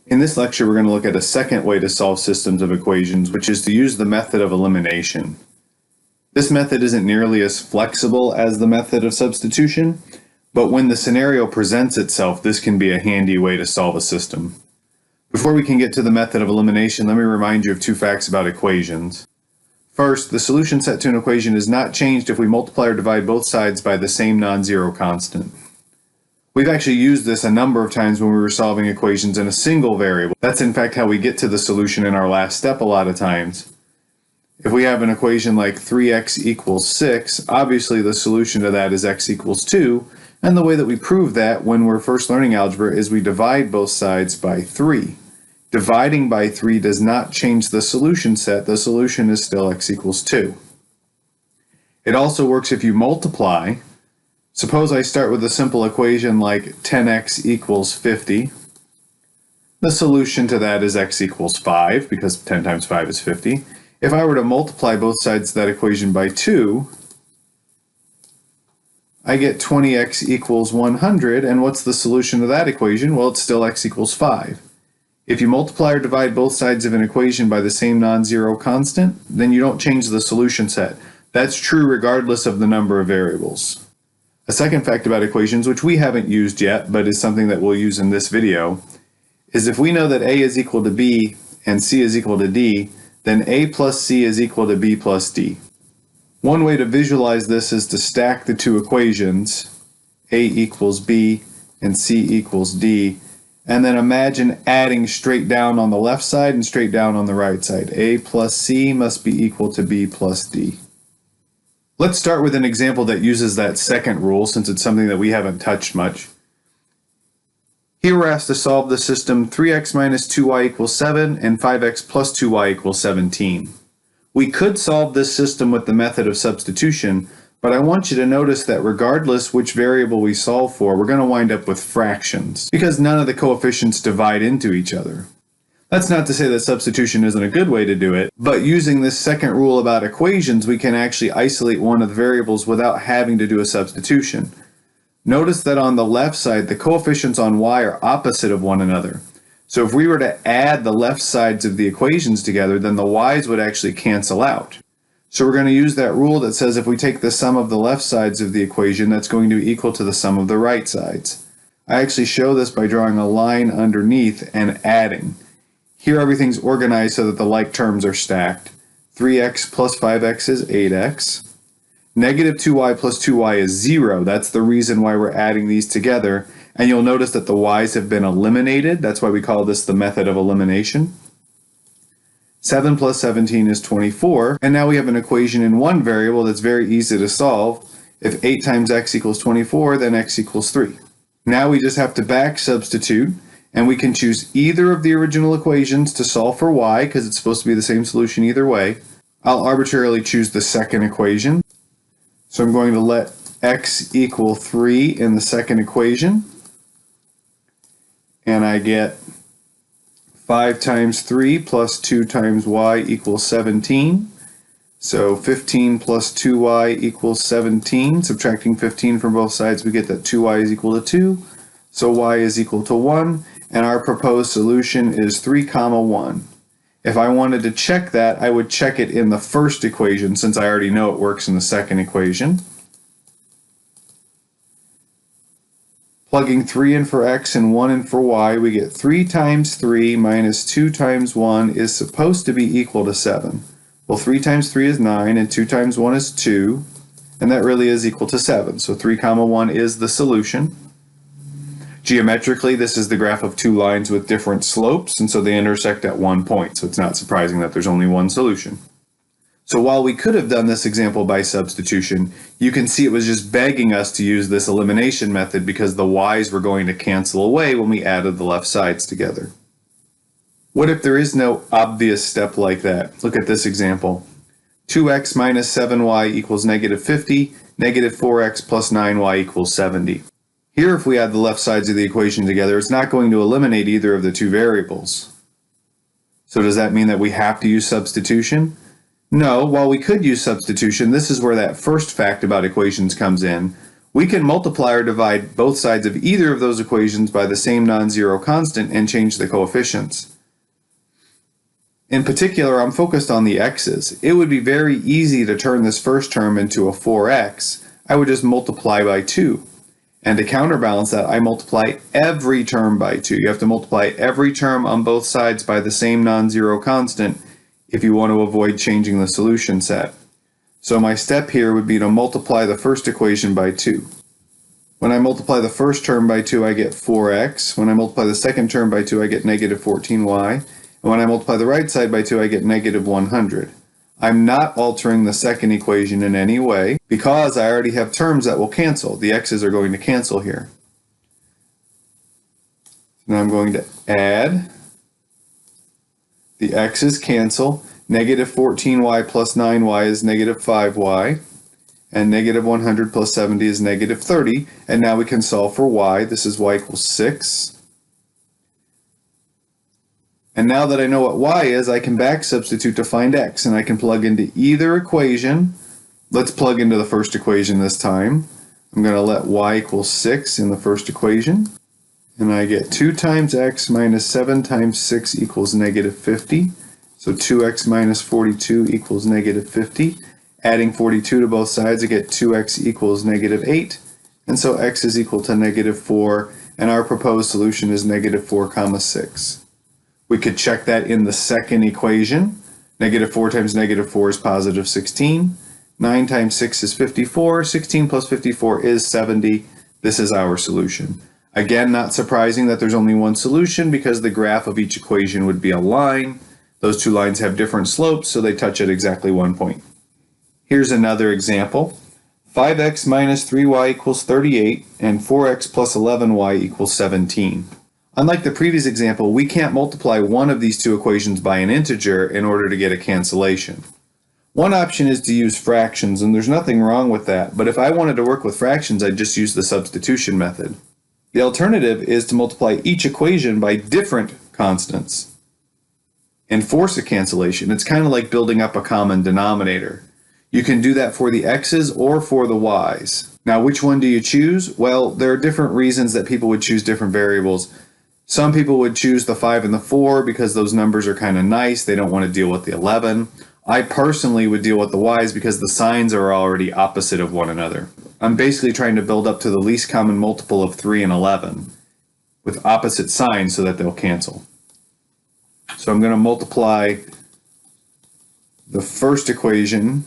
In this lecture, we're going to look at a second way to solve systems of equations, which is to use the method of elimination. This method isn't nearly as flexible as the method of substitution, but when the scenario presents itself, this can be a handy way to solve a system. Before we can get to the method of elimination, let me remind you of two facts about equations. First, the solution set to an equation is not changed if we multiply or divide both sides by the same non-zero constant. We've actually used this a number of times when we were solving equations in a single variable. That's in fact how we get to the solution in our last step a lot of times. If we have an equation like 3x equals 6, obviously the solution to that is x equals 2, and the way that we prove that when we're first learning algebra is we divide both sides by 3. Dividing by 3 does not change the solution set. The solution is still x equals 2. It also works if you multiply. Suppose I start with a simple equation like 10x equals 50. The solution to that is x equals 5, because 10 times 5 is 50. If I were to multiply both sides of that equation by 2, I get 20x equals 100, and what's the solution to that equation? Well, it's still x equals 5. If you multiply or divide both sides of an equation by the same non-zero constant, then you don't change the solution set. That's true regardless of the number of variables. A second fact about equations, which we haven't used yet, but is something that we'll use in this video, is if we know that A is equal to B and C is equal to D, then A plus C is equal to B plus D. One way to visualize this is to stack the two equations, A equals B and C equals D, and then imagine adding straight down on the left side and straight down on the right side. A plus C must be equal to B plus D. Let's start with an example that uses that second rule, since it's something that we haven't touched much. Here we're asked to solve the system 3x minus 2y equals 7 and 5x plus 2y equals 17. We could solve this system with the method of substitution, but I want you to notice that regardless which variable we solve for, we're going to wind up with fractions, because none of the coefficients divide into each other. That's not to say that substitution isn't a good way to do it, but using this second rule about equations, we can actually isolate one of the variables without having to do a substitution. Notice that on the left side, the coefficients on y are opposite of one another. So if we were to add the left sides of the equations together, then the y's would actually cancel out. So we're going to use that rule that says if we take the sum of the left sides of the equation, that's going to be equal to the sum of the right sides. I actually show this by drawing a line underneath and adding. Here everything's organized so that the like terms are stacked. 3x plus 5x is 8x. Negative 2y plus 2y is 0. That's the reason why we're adding these together. And you'll notice that the y's have been eliminated. That's why we call this the method of elimination. 7 plus 17 is 24. And now we have an equation in one variable that's very easy to solve. If 8 times x equals 24, then x equals 3. Now we just have to back substitute. And we can choose either of the original equations to solve for y, because it's supposed to be the same solution either way. I'll arbitrarily choose the second equation. So I'm going to let x equal 3 in the second equation. And I get 5 times 3 plus 2 times y equals 17. So 15 plus 2y equals 17. Subtracting 15 from both sides, we get that 2y is equal to 2. So y is equal to 1. And our proposed solution is 3, 1. If I wanted to check that, I would check it in the first equation, since I already know it works in the second equation. Plugging 3 in for x and 1 in for y, we get 3 times 3 minus 2 times 1 is supposed to be equal to 7. Well, 3 times 3 is 9, and 2 times 1 is 2, and that really is equal to 7. So 3, 1 is the solution. Geometrically, this is the graph of two lines with different slopes, and so they intersect at one point, so it's not surprising that there's only one solution. So while we could have done this example by substitution, you can see it was just begging us to use this elimination method because the y's were going to cancel away when we added the left sides together. What if there is no obvious step like that? Look at this example. 2x minus 7y equals negative 50, negative 4x plus 9y equals 70. Here, if we add the left sides of the equation together, it's not going to eliminate either of the two variables. So does that mean that we have to use substitution? No, while we could use substitution, this is where that first fact about equations comes in. We can multiply or divide both sides of either of those equations by the same non-zero constant and change the coefficients. In particular, I'm focused on the x's. It would be very easy to turn this first term into a 4x. I would just multiply by 2. And to counterbalance that, I multiply every term by 2. You have to multiply every term on both sides by the same non-zero constant if you want to avoid changing the solution set. So my step here would be to multiply the first equation by 2. When I multiply the first term by 2, I get 4x. When I multiply the second term by 2, I get negative 14y. And when I multiply the right side by 2, I get negative 100. I'm not altering the second equation in any way because I already have terms that will cancel. The x's are going to cancel here. Now I'm going to add. The x's cancel. Negative 14y plus 9y is negative 5y. And negative 100 plus 70 is negative 30. And now we can solve for y. This is y equals 6. And now that I know what y is, I can back substitute to find x. And I can plug into either equation. Let's plug into the first equation this time. I'm going to let y equal 6 in the first equation. And I get 2 times x minus 7 times 6 equals negative 50. So 2x minus 42 equals negative 50. Adding 42 to both sides, I get 2x equals negative 8. And so x is equal to negative 4. And our proposed solution is negative 4 comma 6. We could check that in the second equation. Negative 4 times negative 4 is positive 16. 9 times 6 is 54. 16 plus 54 is 70. This is our solution. Again, not surprising that there's only one solution because the graph of each equation would be a line. Those two lines have different slopes, so they touch at exactly one point. Here's another example. 5x minus 3y equals 38, and 4x plus 11y equals 17. Unlike the previous example, we can't multiply one of these two equations by an integer in order to get a cancellation. One option is to use fractions, and there's nothing wrong with that, but if I wanted to work with fractions, I'd just use the substitution method. The alternative is to multiply each equation by different constants and force a cancellation. It's kind of like building up a common denominator. You can do that for the x's or for the y's. Now, which one do you choose? Well, there are different reasons that people would choose different variables. Some people would choose the 5 and the 4 because those numbers are kind of nice. They don't want to deal with the 11. I personally would deal with the y's because the signs are already opposite of one another. I'm basically trying to build up to the least common multiple of 3 and 11 with opposite signs so that they'll cancel. So I'm going to multiply the first equation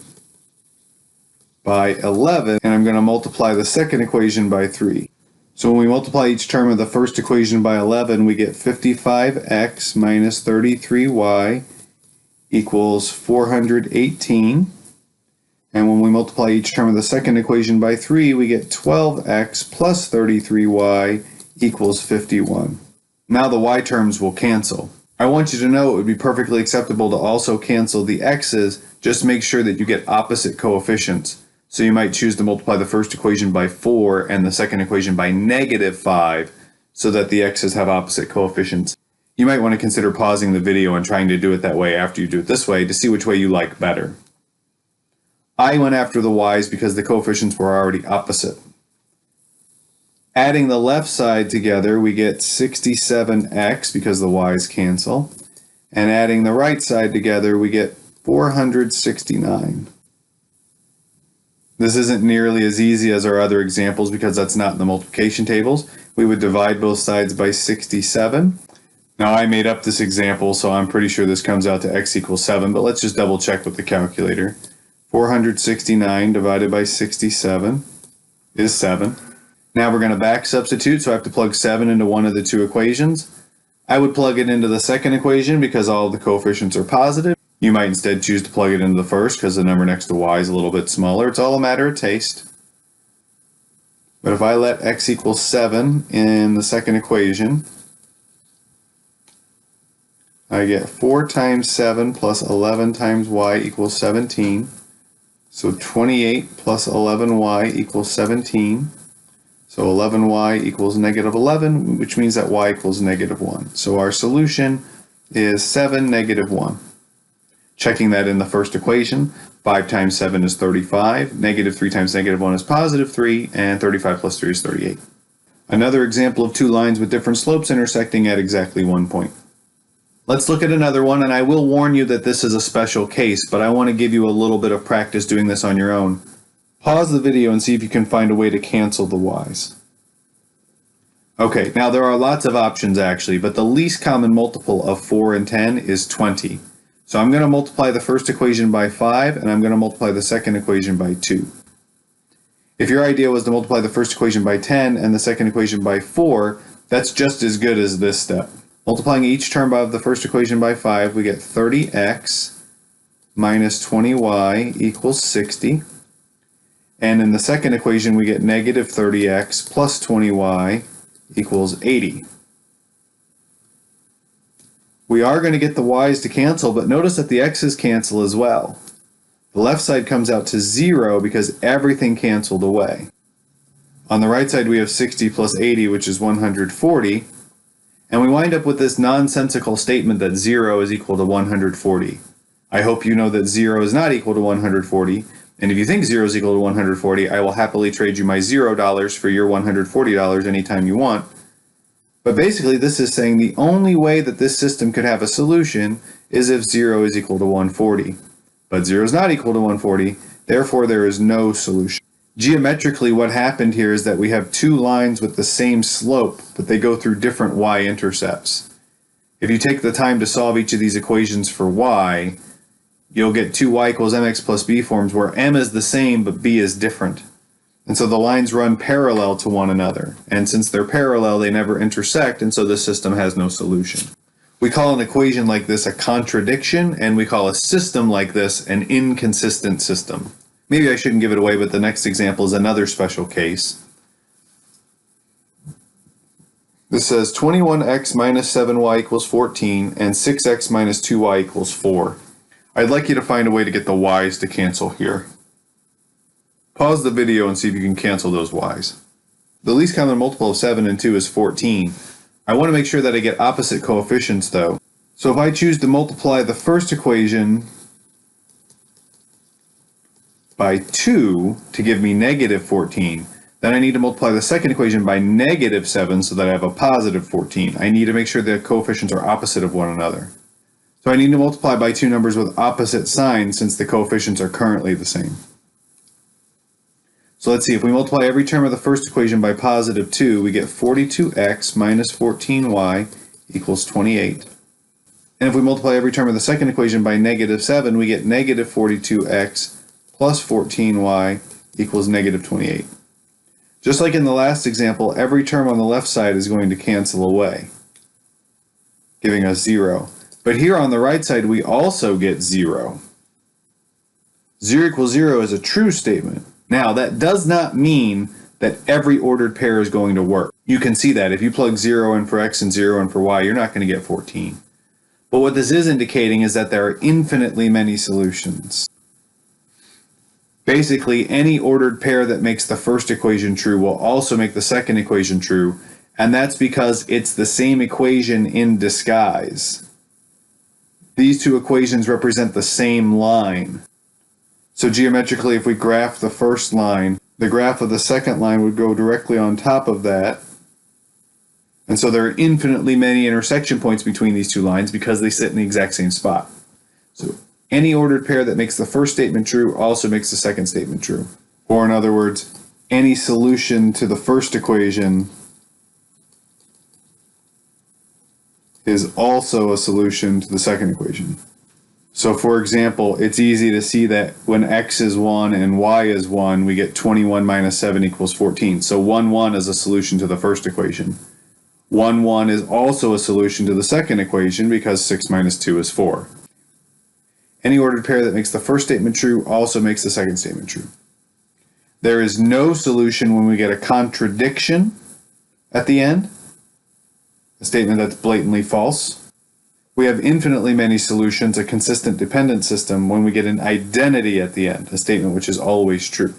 by 11, and I'm going to multiply the second equation by 3. So when we multiply each term of the first equation by 11, we get 55x minus 33y equals 418. And when we multiply each term of the second equation by 3, we get 12x plus 33y equals 51. Now the y terms will cancel. I want you to know it would be perfectly acceptable to also cancel the x's. Just make sure that you get opposite coefficients. So you might choose to multiply the first equation by 4 and the second equation by negative 5 so that the x's have opposite coefficients. You might want to consider pausing the video and trying to do it that way after you do it this way to see which way you like better. I went after the y's because the coefficients were already opposite. Adding the left side together, we get 67x because the y's cancel. And adding the right side together, we get 469. This isn't nearly as easy as our other examples because that's not in the multiplication tables. We would divide both sides by 67. Now I made up this example, so I'm pretty sure this comes out to x equals 7, but let's just double check with the calculator. 469 divided by 67 is 7. Now we're going to back substitute, so I have to plug 7 into one of the two equations. I would plug it into the second equation because all of the coefficients are positive. You might instead choose to plug it into the first because the number next to y is a little bit smaller. It's all a matter of taste. But if I let x equals 7 in the second equation, I get 4 times 7 plus 11 times y equals 17. So 28 plus 11y equals 17. So 11y equals negative 11, which means that y equals negative 1. So our solution is 7, negative 1. Checking that in the first equation, 5 times 7 is 35, negative 3 times negative 1 is positive 3, and 35 plus 3 is 38. Another example of two lines with different slopes intersecting at exactly 1 point. Let's look at another one, and I will warn you that this is a special case, but I want to give you a little bit of practice doing this on your own. Pause the video and see if you can find a way to cancel the y's. Okay, now there are lots of options actually, but the least common multiple of 4 and 10 is 20. So I'm going to multiply the first equation by 5, and I'm going to multiply the second equation by 2. If your idea was to multiply the first equation by 10 and the second equation by 4, that's just as good as this step. Multiplying each term of the first equation by 5, we get 30x minus 20y equals 60. And in the second equation, we get negative 30x plus 20y equals 80. We are going to get the y's to cancel, but notice that the x's cancel as well. The left side comes out to 0 because everything canceled away. On the right side, we have 60 plus 80, which is 140. And we wind up with this nonsensical statement that 0 is equal to 140. I hope you know that 0 is not equal to 140. And if you think 0 is equal to 140, I will happily trade you my $0 for your $140 anytime you want. But basically, this is saying the only way that this system could have a solution is if 0 is equal to 140. But 0 is not equal to 140, therefore there is no solution. Geometrically, what happened here is that we have two lines with the same slope, but they go through different y-intercepts. If you take the time to solve each of these equations for y, you'll get 2y equals mx plus b forms where m is the same but b is different. And so the lines run parallel to one another. And since they're parallel, they never intersect, and so the system has no solution. We call an equation like this a contradiction, and we call a system like this an inconsistent system. Maybe I shouldn't give it away, but the next example is another special case. This says 21x minus 7y equals 14, and 6x minus 2y equals 4. I'd like you to find a way to get the y's to cancel here. Pause the video and see if you can cancel those y's. The least common multiple of 7 and 2 is 14. I want to make sure that I get opposite coefficients though. So if I choose to multiply the first equation by 2 to give me negative 14, then I need to multiply the second equation by negative 7 so that I have a positive 14. I need to make sure the coefficients are opposite of one another. So I need to multiply by two numbers with opposite signs since the coefficients are currently the same. So let's see, if we multiply every term of the first equation by positive 2, we get 42x minus 14y equals 28. And if we multiply every term of the second equation by negative 7, we get negative 42x plus 14y equals negative 28. Just like in the last example, every term on the left side is going to cancel away, giving us 0. But here on the right side, we also get 0. 0 equals 0 is a true statement. Now, that does not mean that every ordered pair is going to work. You can see that if you plug 0 in for x and 0 in for y, you're not going to get 14. But what this is indicating is that there are infinitely many solutions. Basically, any ordered pair that makes the first equation true will also make the second equation true, and that's because it's the same equation in disguise. These two equations represent the same line. So geometrically, if we graph the first line, the graph of the second line would go directly on top of that. And so there are infinitely many intersection points between these two lines because they sit in the exact same spot. So any ordered pair that makes the first statement true also makes the second statement true. Or in other words, any solution to the first equation is also a solution to the second equation. So for example, it's easy to see that when x is 1 and y is 1, we get 21 minus 7 equals 14. So 1, 1 is a solution to the first equation. 1, 1 is also a solution to the second equation because 6 minus 2 is 4. Any ordered pair that makes the first statement true also makes the second statement true. There is no solution when we get a contradiction at the end, a statement that's blatantly false. We have infinitely many solutions, a consistent dependent system, when we get an identity at the end, a statement which is always true.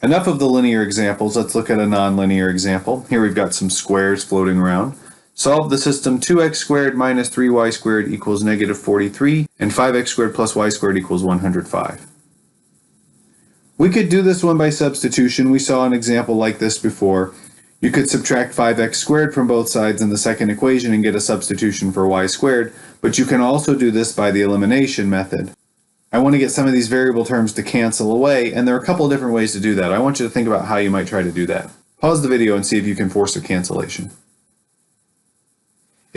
Enough of the linear examples, let's look at a nonlinear example. Here we've got some squares floating around. Solve the system 2x squared minus 3y squared equals negative 43, and 5x squared plus y squared equals 105. We could do this one by substitution. We saw an example like this before. You could subtract 5x squared from both sides in the second equation and get a substitution for y squared, but you can also do this by the elimination method. I want to get some of these variable terms to cancel away, and there are a couple of different ways to do that. I want you to think about how you might try to do that. Pause the video and see if you can force a cancellation.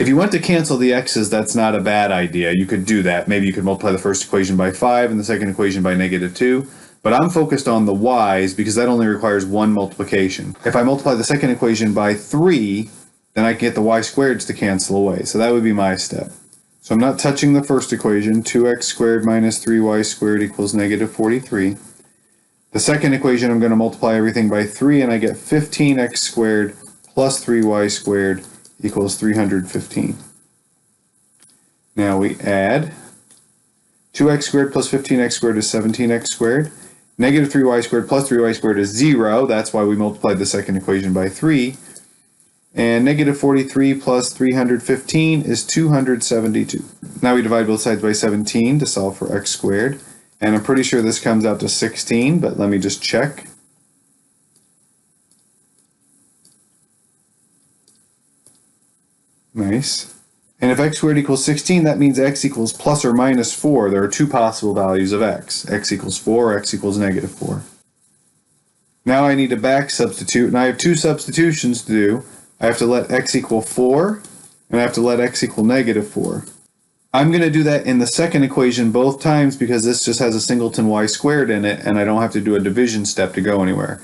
If you want to cancel the x's, that's not a bad idea. You could do that. Maybe you could multiply the first equation by 5 and the second equation by negative 2. But I'm focused on the y's because that only requires one multiplication. If I multiply the second equation by 3, then I can get the y squareds to cancel away. So that would be my step. So I'm not touching the first equation. 2x squared minus 3y squared equals negative 43. The second equation, I'm going to multiply everything by 3, and I get 15x squared plus 3y squared equals 315. Now we add 2x squared plus 15x squared is 17x squared. Negative 3y squared plus 3y squared is 0. That's why we multiplied the second equation by 3. And negative 43 plus 315 is 272. Now we divide both sides by 17 to solve for x squared. And I'm pretty sure this comes out to 16, but let me just check. Nice. And if x squared equals 16, that means x equals plus or minus 4. There are two possible values of x. X equals 4 or x equals negative 4. Now I need to back substitute, and I have two substitutions to do. I have to let x equal 4, and I have to let x equal negative 4. I'm going to do that in the second equation both times because this just has a singleton y squared in it, and I don't have to do a division step to go anywhere.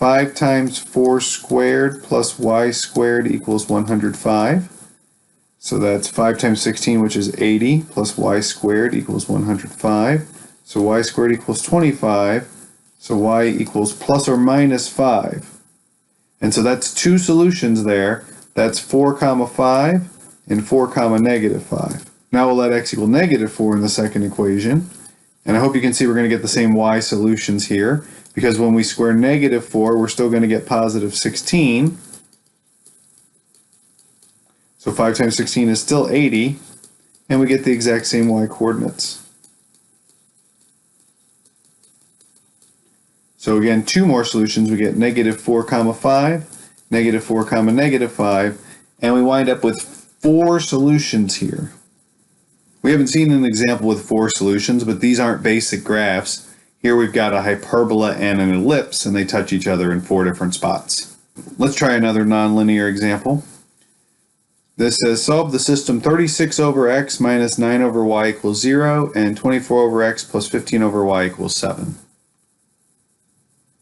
5 times 4 squared plus y squared equals 105. So that's 5 times 16, which is 80, plus y squared equals 105. So y squared equals 25. So y equals plus or minus 5. And so that's two solutions there. That's 4 comma 5 and 4 comma negative 5. Now we'll let x equal negative 4 in the second equation. And I hope you can see we're going to get the same y solutions here, because when we square negative 4, we're still going to get positive 16. So 5 times 16 is still 80, and we get the exact same y coordinates. So again, two more solutions. We get negative 4 comma 5, negative 4 comma negative 5, and we wind up with 4 solutions here. We haven't seen an example with 4 solutions, but these aren't basic graphs. Here we've got a hyperbola and an ellipse, and they touch each other in 4 different spots. Let's try another nonlinear example. This says solve the system 36 over x minus 9 over y equals 0 and 24 over x plus 15 over y equals 7.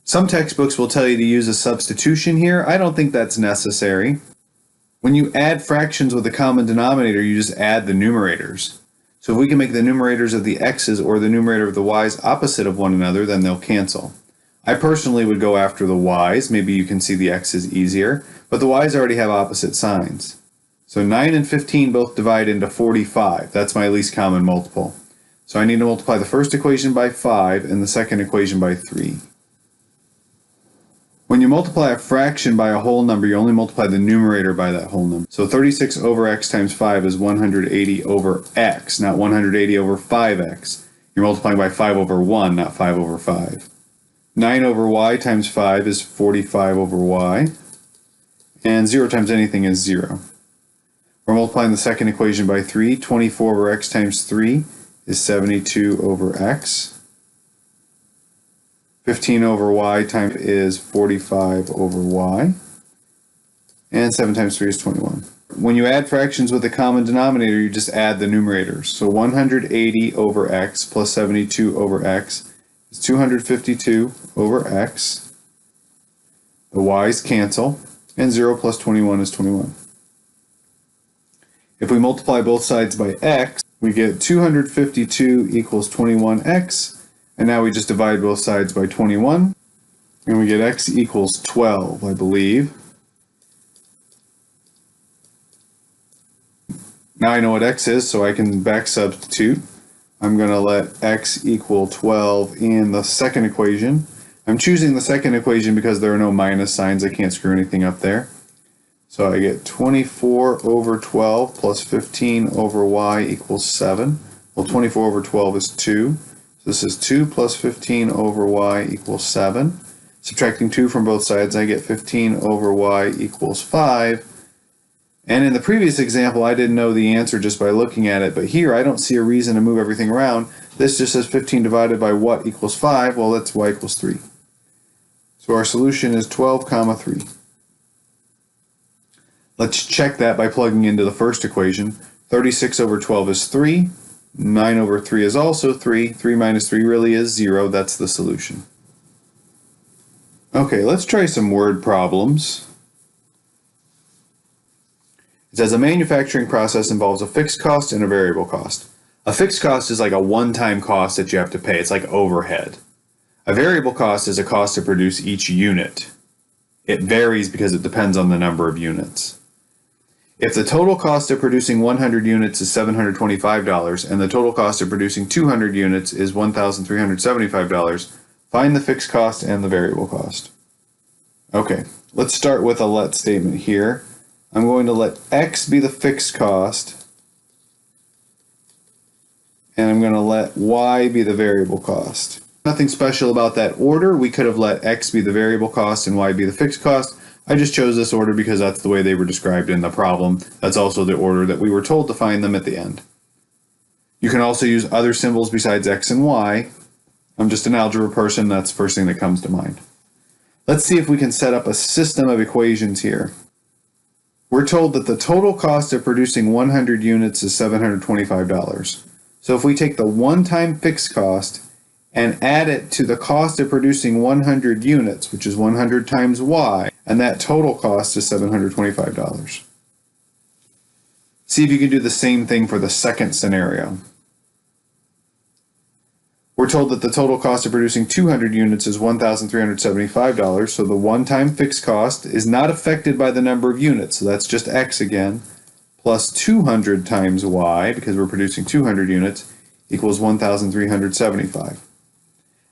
Some textbooks will tell you to use a substitution here. I don't think that's necessary. When you add fractions with a common denominator, you just add the numerators. So if we can make the numerators of the x's or the numerator of the y's opposite of one another, then they'll cancel. I personally would go after the y's. Maybe you can see the x's easier, but the y's already have opposite signs. So 9 and 15 both divide into 45. That's my least common multiple. So I need to multiply the first equation by 5 and the second equation by 3. When you multiply a fraction by a whole number, you only multiply the numerator by that whole number. So 36 over x times 5 is 180 over x, not 180 over 5x. You're multiplying by 5 over 1, not 5 over 5. 9 over y times 5 is 45 over y. And 0 times anything is 0. We're multiplying the second equation by 3. 24 over x times 3 is 72 over x. 15 over y times is 45 over y. And 7 times 3 is 21. When you add fractions with a common denominator, you just add the numerators. So 180 over x plus 72 over x is 252 over x. The y's cancel, and 0 plus 21 is 21. If we multiply both sides by x, we get 252 equals 21x, and now we just divide both sides by 21, and we get x equals 12, I believe. Now I know what x is, so I can back substitute. I'm going to let x equal 12 in the second equation. I'm choosing the second equation because there are no minus signs. I can't screw anything up there. So I get 24 over 12 plus 15 over y equals 7. Well, 24 over 12 is 2. So this is 2 plus 15 over y equals 7. Subtracting 2 from both sides, I get 15 over y equals 5. And in the previous example, I didn't know the answer just by looking at it, but here I don't see a reason to move everything around. This just says 15 divided by what equals 5? Well, that's y equals 3. So our solution is 12, 3. Let's check that by plugging into the first equation. 36 over 12 is 3. 9 over 3 is also 3. 3 minus 3 really is 0. That's the solution. Okay, let's try some word problems. It says a manufacturing process involves a fixed cost and a variable cost. A fixed cost is like a one-time cost that you have to pay. It's like overhead. A variable cost is a cost to produce each unit. It varies because it depends on the number of units. If the total cost of producing 100 units is $725 and the total cost of producing 200 units is $1,375, find the fixed cost and the variable cost. Okay, let's start with a let statement here. I'm going to let X be the fixed cost, and I'm going to let Y be the variable cost. Nothing special about that order. We could have let X be the variable cost and Y be the fixed cost. I just chose this order because that's the way they were described in the problem. That's also the order that we were told to find them at the end. You can also use other symbols besides X and Y. I'm just an algebra person. That's the first thing that comes to mind. Let's see if we can set up a system of equations here. We're told that the total cost of producing 100 units is $725. So if we take the one-time fixed cost and add it to the cost of producing 100 units, which is 100 times Y, and that total cost is $725. See if you can do the same thing for the second scenario. We're told that the total cost of producing 200 units is $1,375, so the one-time fixed cost is not affected by the number of units, so that's just X again, plus 200 times Y, because we're producing 200 units, equals 1,375.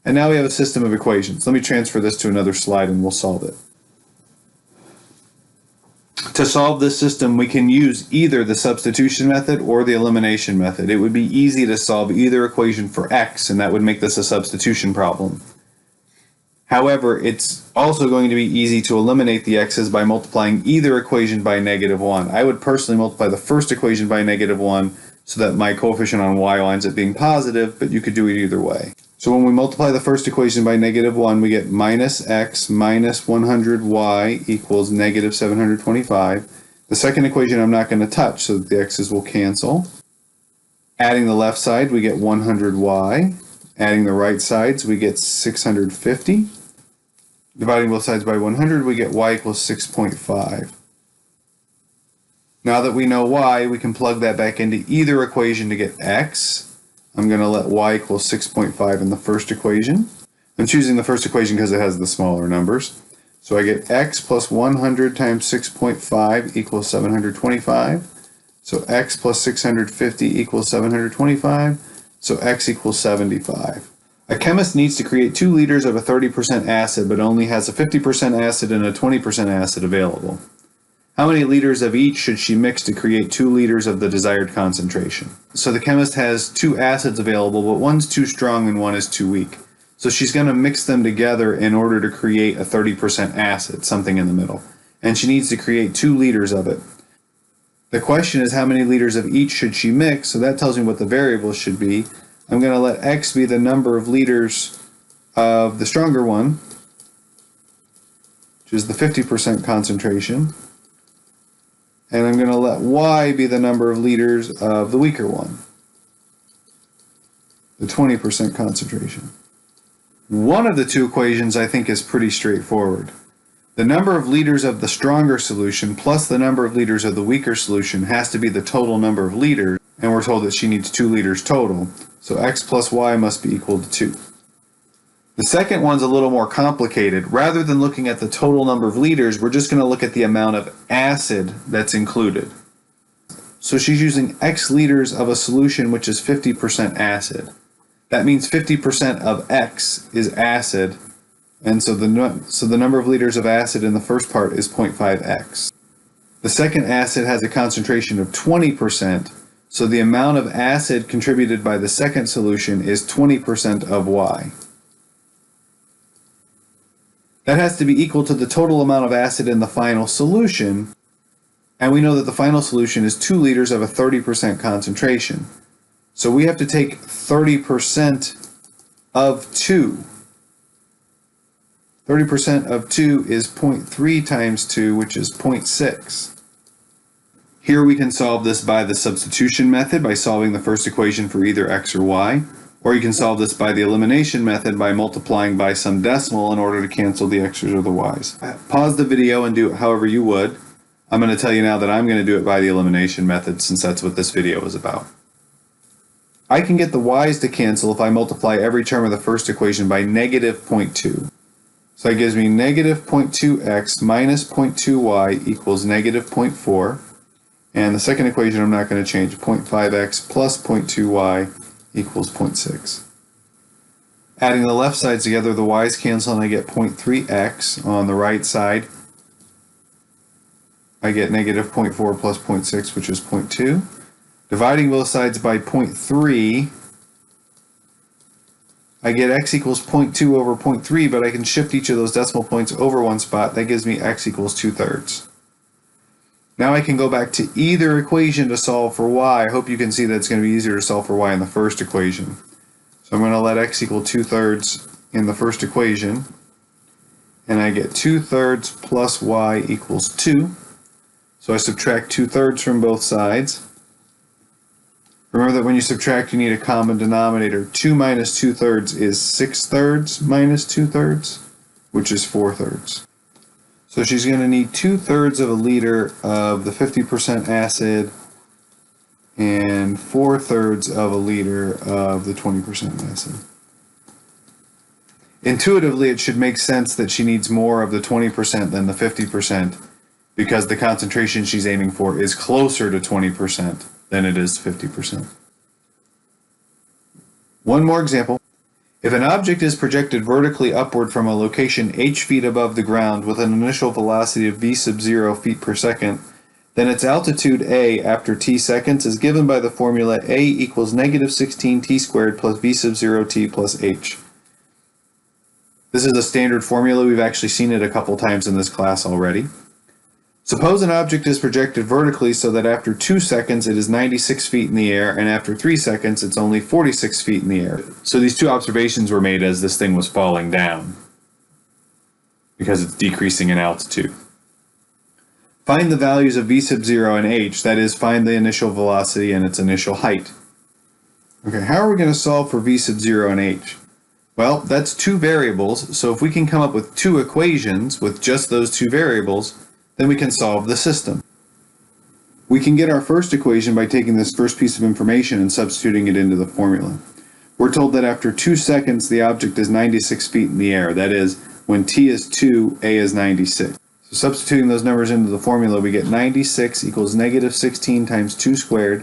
And now we have a system of equations. Let me transfer this to another slide and we'll solve it. To solve this system, we can use either the substitution method or the elimination method. It would be easy to solve either equation for X, and that would make this a substitution problem. However, it's also going to be easy to eliminate the X's by multiplying either equation by -1. I would personally multiply the first equation by -1 so that my coefficient on Y winds up being positive, but you could do it either way. So when we multiply the first equation by -1, we get minus X minus 100Y equals negative 725. The second equation I'm not going to touch, so that the X's will cancel. Adding the left side, we get 100Y. Adding the right sides, we get 650. Dividing both sides by 100, we get Y equals 6.5. Now that we know Y, we can plug that back into either equation to get X. I'm going to let Y equal 6.5 in the first equation. I'm choosing the first equation because it has the smaller numbers. So I get X plus 100 times 6.5 equals 725. So X plus 650 equals 725. So X equals 75. A chemist needs to create 2 liters of a 30% acid, but only has a 50% acid and a 20% acid available. How many liters of each should she mix to create 2 liters of the desired concentration? So the chemist has 2 acids available, but one's too strong and one is too weak. So she's going to mix them together in order to create a 30% acid, something in the middle. And she needs to create 2 liters of it. The question is how many liters of each should she mix, so that tells me what the variables should be. I'm going to let X be the number of liters of the stronger one, which is the 50% concentration. And I'm going to let Y be the number of liters of the weaker one, the 20% concentration. One of the 2 equations I think is pretty straightforward. The number of liters of the stronger solution plus the number of liters of the weaker solution has to be the total number of liters, and we're told that she needs 2 liters total. So X plus Y must be equal to 2. The second one's a little more complicated. Rather than looking at the total number of liters, we're just going to look at the amount of acid that's included. So she's using X liters of a solution which is 50% acid. That means 50% of X is acid, and so the number of liters of acid in the first part is 0.5X. The second acid has a concentration of 20%, so the amount of acid contributed by the second solution is 20% of Y. That has to be equal to the total amount of acid in the final solution, and we know that the final solution is 2 liters of a 30% concentration. So we have to take 30% of 2. 30% of 2 is 0.3 times 2, which is 0.6. Here we can solve this by the substitution method by solving the first equation for either x or y, or you can solve this by the elimination method by multiplying by some decimal in order to cancel the x's or the y's. Pause the video and do it however you would. I'm going to tell you now that I'm going to do it by the elimination method since that's what this video is about. I can get the y's to cancel if I multiply every term of the first equation by negative 0.2. So that gives me negative 0.2x minus 0.2y equals negative 0.4. And the second equation I'm not going to change. 0.5x plus 0.2y equals 0.6. Adding the left sides together, the y's cancel and I get 0.3x. On the right side, I get negative 0.4 plus 0.6, which is 0.2. Dividing both sides by 0.3, I get x equals 0.2 over 0.3, but I can shift each of those decimal points over one spot. That gives me x equals 2/3. Now I can go back to either equation to solve for y. I hope you can see that it's going to be easier to solve for y in the first equation. So I'm going to let x equal 2/3 in the first equation, and I get 2/3 plus y equals 2. So I subtract 2/3 from both sides. Remember that when you subtract, you need a common denominator. 2 minus 2/3 is 6/3 minus 2/3, which is 4/3. So she's going to need 2/3 of a liter of the 50% acid and 4/3 of a liter of the 20% acid. Intuitively, it should make sense that she needs more of the 20% than the 50% because the concentration she's aiming for is closer to 20% than it is 50%. One more example. If an object is projected vertically upward from a location h feet above the ground with an initial velocity of v sub 0 feet per second, then its altitude a after t seconds is given by the formula a equals negative 16 t squared plus v sub 0 t plus h. This is a standard formula. We've actually seen it a couple times in this class already. Suppose an object is projected vertically so that after 2 seconds it is 96 feet in the air, and after 3 seconds it's only 46 feet in the air. So these two observations were made as this thing was falling down, because it's decreasing in altitude. Find the values of v sub 0 and h, that is, find the initial velocity and its initial height. Okay, how are we going to solve for v sub 0 and h? Well, that's two variables, so if we can come up with two equations with just those two variables, then we can solve the system. We can get our first equation by taking this first piece of information and substituting it into the formula. We're told that after 2 seconds the object is 96 feet in the air. That is, when t is 2, a is 96. So substituting those numbers into the formula, we get 96 equals negative 16 times 2 squared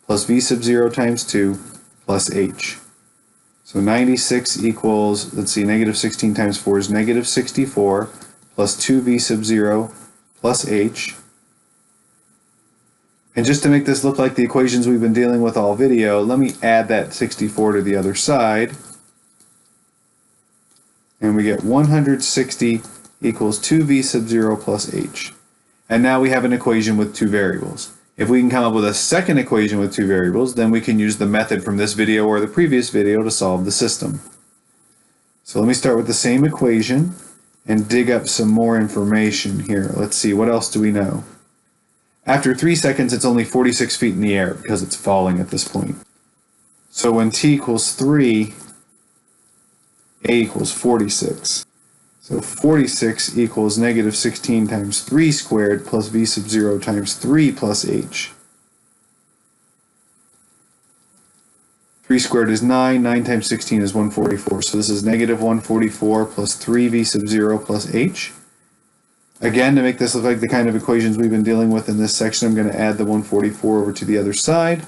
plus v sub 0 times 2 plus h. So 96 equals, let's see, negative 16 times 4 is negative 64 plus 2v sub 0 plus h. And just to make this look like the equations we've been dealing with all video, let me add that 64 to the other side. And we get 160 equals 2v sub 0 plus h. And now we have an equation with two variables. If we can come up with a second equation with two variables, then we can use the method from this video or the previous video to solve the system. So let me start with the same equation and dig up some more information here. Let's see, what else do we know? After 3 seconds, it's only 46 feet in the air because it's falling at this point. So when t equals 3, a equals 46. So 46 equals negative 16 times 3 squared plus v sub 0 times 3 plus h. 3 squared is 9, 9 times 16 is 144. So this is negative 144 plus 3v sub 0 plus h. Again, to make this look like the kind of equations we've been dealing with in this section, I'm going to add the 144 over to the other side.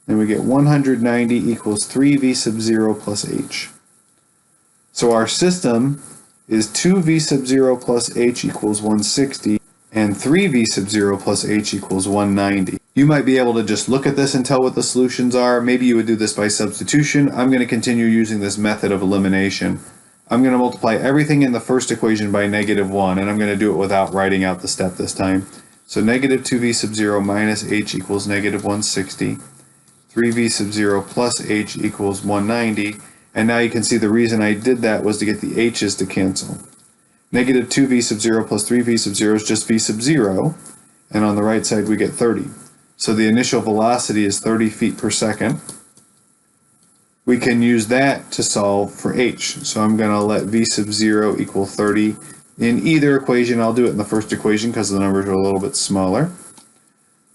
Then we get 190 equals 3v sub 0 plus h. So our system is 2v sub 0 plus h equals 160 and 3v sub 0 plus h equals 190. You might be able to just look at this and tell what the solutions are. Maybe you would do this by substitution. I'm going to continue using this method of elimination. I'm going to multiply everything in the first equation by -1, and I'm going to do it without writing out the step this time. So negative 2v sub 0 minus h equals negative 160. 3v sub 0 plus h equals 190. And now you can see the reason I did that was to get the h's to cancel. Negative 2v sub 0 plus 3v sub 0 is just v sub 0. And on the right side we get 30. So the initial velocity is 30 feet per second. We can use that to solve for h. So I'm going to let v sub 0 equal 30 in either equation. I'll do it in the first equation because the numbers are a little bit smaller.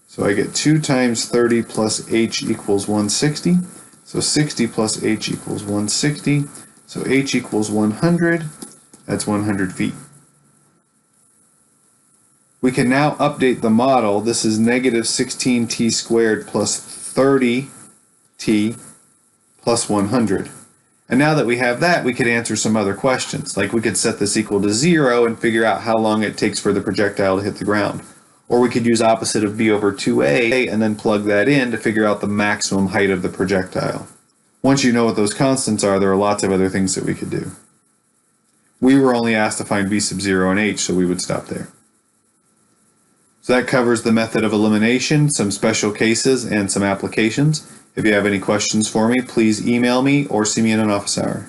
So I get 2 times 30 plus h equals 160. So 60 plus h equals 160. So h equals 100. That's 100 feet. We can now update the model. This is negative 16t squared plus 30t plus 100. And now that we have that, we could answer some other questions. Like we could set this equal to 0 and figure out how long it takes for the projectile to hit the ground. Or we could use opposite of b over 2a and then plug that in to figure out the maximum height of the projectile. Once you know what those constants are, there are lots of other things that we could do. We were only asked to find v sub 0 and h, so we would stop there. So that covers the method of elimination, some special cases, and some applications. If you have any questions for me, please email me or see me in an office hour.